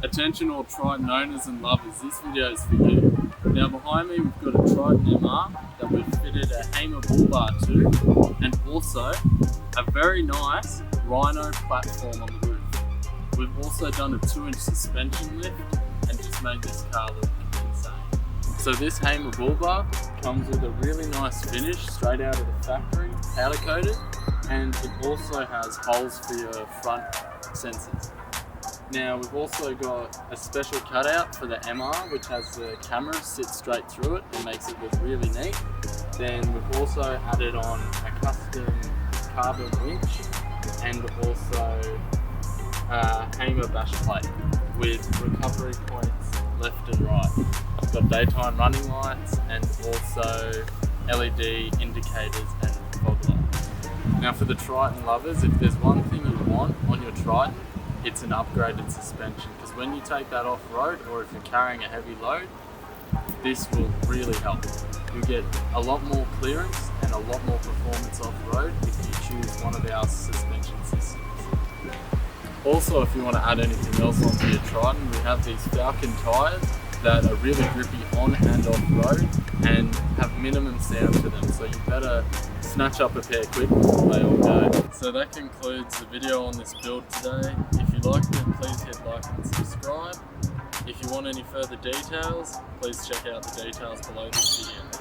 Attention all Triton owners and lovers, this video is for you. Now behind me we've got a Triton MR that we've fitted a Hamer bull bar to, and also a very nice Rhino platform on the roof. We've also done a 2-inch suspension lift and just made this car look insane. So this Hamer bull bar comes with a really nice finish straight out of the factory, powder coated, and it also has holes for your front sensors. Now we've also got a special cutout for the MR which has the camera sit straight through it and makes it look really neat. Then we've also added on a custom carbon winch and also a Hamer bash plate with recovery points left and right. It's got daytime running lights and also LED indicators and fog lights. Now for the Triton lovers, if there's one thing you want on your Triton, it's an upgraded suspension, because when you take that off-road or if you're carrying a heavy load, this will really help. You'll get a lot more clearance and a lot more performance off-road if you choose one of our suspension systems. Also, if you want to add anything else onto your Triton, we have these Falken Tyres that are really grippy on and off-road and have minimum sound to them, so you better snatch up a pair quick before they all go. So that concludes the video on this build today. If you liked it, please hit like and subscribe. If you want any further details, please check out the details below this video.